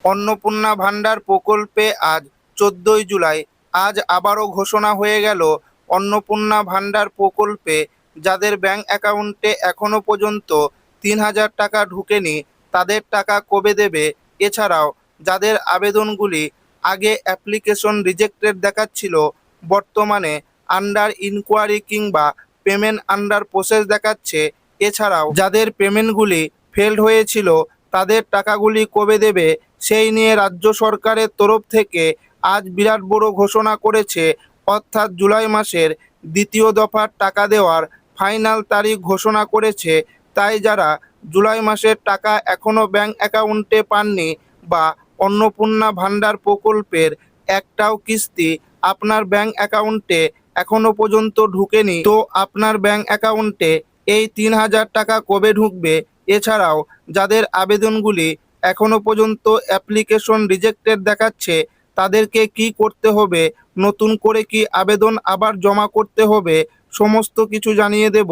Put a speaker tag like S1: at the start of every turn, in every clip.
S1: অন্নপূর্ণা ভান্ডার প্রকল্পে আজ 14ই জুলাই আজ আবারও ঘোষণা হয়ে গেল অন্নপূর্ণা ভান্ডার প্রকল্পে যাদের ব্যাংক অ্যাকাউন্টে এখনো পর্যন্ত 3,000 টাকা ঢোকেনি তাদের টাকা কবে দেবে। এছাড়াও যাদের আবেদনগুলি আগে অ্যাপ্লিকেশন রিজেক্টেড দেখাচ্ছিল বর্তমানে আন্ডার ইনকোয়ারি কিংবা পেমেন্ট আন্ডার প্রসেস দেখাচ্ছে। এছাড়াও যাদের পেমেন্টগুলি ফেলড হয়েছিল তাদের টাকাগুলি কবে দেবে সেই নিয়ে রাজ্য সরকারের তরফ থেকে আজ বিরাট বড় ঘোষণা করেছে। অর্থাৎ জুলাই মাসের দ্বিতীয় দফার টাকা দেওয়ার ফাইনাল তারিখ ঘোষণা করেছে। তাই যারা জুলাই মাসের টাকা এখনও ব্যাংক অ্যাকাউন্টে পাননি বা অন্নপূর্ণা ভান্ডার প্রকল্পের একটাও কিস্তি আপনার ব্যাংক অ্যাকাউন্টে এখনো পর্যন্ত ঢুকেনি, তো আপনার ব্যাংক অ্যাকাউন্টে এই 3,000 টাকা কবে ঢুকবে। এছাড়াও যাদের আবেদনগুলি এখনো পর্যন্ত অ্যাপ্লিকেশন রিজেক্টেড দেখাচ্ছে তাদেরকে কি করতে হবে, নতুন করে কি আবেদন আবার জমা করতে হবে, সমস্ত কিছু জানিয়ে দেব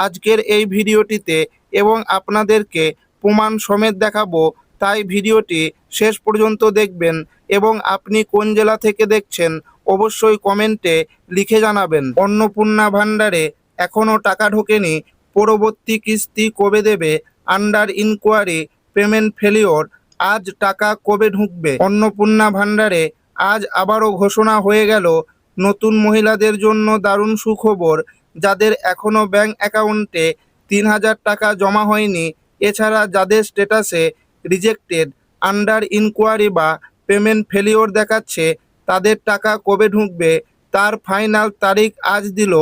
S1: আজকের এই ভিডিওটিতে এবং আপনাদেরকে প্রমাণ সমেত দেখাবো। তাই ভিডিওটি শেষ পর্যন্ত দেখবেন এবং আপনি কোন জেলা থেকে দেখছেন অবশ্যই কমেন্টে লিখে জানাবেন। অন্নপূর্ণা ভান্ডারে এখনও টাকা ঢোকেনি, পরবর্তী কিস্তি কবে দেবে, আন্ডার ইনকোয়ারি পেমেন্ট ফেলিওর, আজ টাকা কবে ঢুকবে। অন্নপূর্ণা ভান্ডারে আজ আবারও ঘোষণা হয়ে গেল নতুন মহিলাদের জন্য দারুণ সুখবর। যাদের এখনও ব্যাংক অ্যাকাউন্টে 3,000 টাকা জমা হয়নি, এছাড়া যাদের স্ট্যাটাসে রিজেক্টেড, আন্ডার ইনকোয়ারি বা পেমেন্ট ফেলিওর দেখাচ্ছে তাদের টাকা কবে ঢুকবে তার ফাইনাল তারিখ আজ দিল।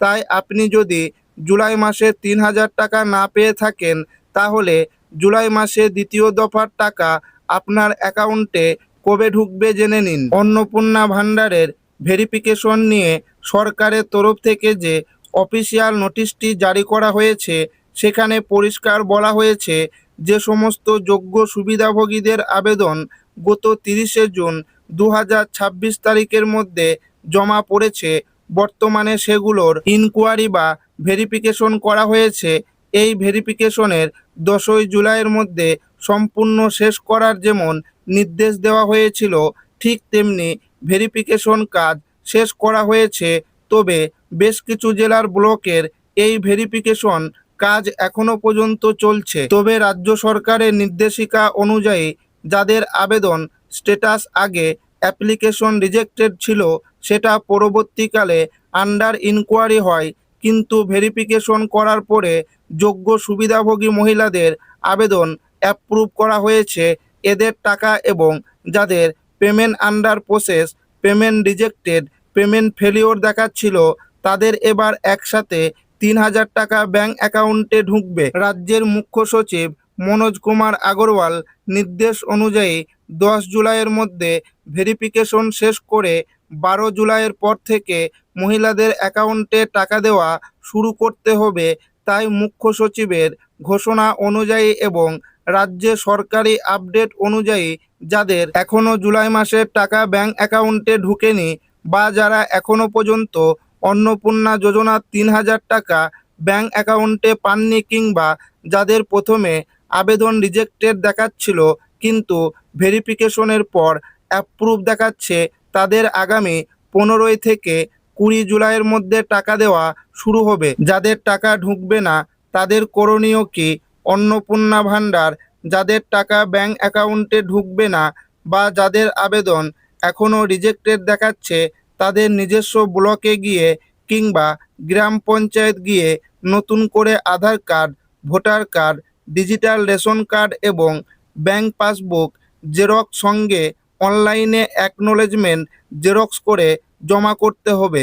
S1: তাই আপনি যদি জুলাই মাসে 3,000 টাকা না পেয়ে থাকেন তাহলে জুলাই মাসে দ্বিতীয় দফার টাকা আপনার অ্যাকাউন্টে কবে ঢুকবে জেনে নিন। অন্নপূর্ণা ভান্ডারের ভেরিফিকেশন নিয়ে সরকারের তরফ থেকে যে অফিসিয়াল নোটিশটি জারি করা হয়েছে সেখানে পরিষ্কার বলা হয়েছে যে সমস্ত যোগ্য সুবিধাভোগীদের আবেদন গত 30শে জুন 2026 তারিখের মধ্যে জমা পড়েছে, বর্তমানে সেগুলোর ইনকোয়ারি বা ভেরিফিকেশন করা হয়েছে। এই ভেরিফিকেশনের 10ই জুলাইয়ের মধ্যে সম্পূর্ণ শেষ করার যেমন নির্দেশ দেওয়া হয়েছিল ঠিক তেমনি ভেরিফিকেশন কাজ শেষ করা হয়েছে। তবে বেশ কিছু জেলার ব্লকের এই ভেরিফিকেশন কাজ এখনো পর্যন্ত চলছে। তবে রাজ্য সরকারের নির্দেশিকা অনুযায়ী যাদের আবেদন স্ট্যাটাস আগে অ্যাপ্লিকেশন রিজেক্টেড ছিল সেটা পরবর্তীকালে আন্ডার ইনকোয়ারি হয়, কিন্তু ভেরিফিকেশন করার পরে যোগ্য সুবিধাভোগী মহিলাদের আবেদন অ্যাপ্রুভ করা হয়েছে। এদের টাকা এবং যাদের payment under process, payment rejected, payment failure দেখাচ্ছিল তাদের এবার একসাথে 3,000 টাকা ব্যাংক অ্যাকাউন্টে ঢুকবে। রাজ্যের মুখ্য সচিব মনোজ কুমার আগরওয়াল নির্দেশ অনুযায়ী 10 জুলাইয়ের মধ্যে ভেরিফিকেশন শেষ করে 12 জুলাইয়ের পর থেকে মহিলাদের অ্যাকাউন্টে টাকা দেওয়া শুরু করতে হবে। তাই মুখ্য সচিবের ঘোষণা অনুযায়ী এবং রাজ্যে সরকারি আপডেট অনুযায়ী যাদের এখনও জুলাই মাসের টাকা ব্যাংক অ্যাকাউন্টে ঢুকেনি বা যারা এখনও পর্যন্ত অন্নপূর্ণা যোজনার 3,000 টাকা ব্যাংক অ্যাকাউন্টে পাননি কিংবা যাদের প্রথমে আবেদন রিজেক্টেড দেখাচ্ছিল কিন্তু ভেরিফিকেশনের পর অ্যাপ্রুভ দেখাচ্ছে, তাদের আগামী 15 থেকে 20 জুলাইয়ের মধ্যে টাকা দেওয়া শুরু হবে। যাদের টাকা ঢুকবে না তাদের করণীয় কি, অন্নপূর্ণা ভান্ডার যাদের টাকা ব্যাংক অ্যাকাউন্টে ঢুকবে না বা যাদের আবেদন এখনও রিজেক্টেড দেখাচ্ছে তাদের নিজস্ব ব্লকে গিয়ে কিংবা গ্রাম পঞ্চায়েত গিয়ে নতুন করে Aadhaar card, voter card, digital ration card এবং ব্যাংক পাসবুক জেরক্স সঙ্গে অনলাইনে অ্যাকনোলেজমেন্ট জেরক্স করে জমা করতে হবে।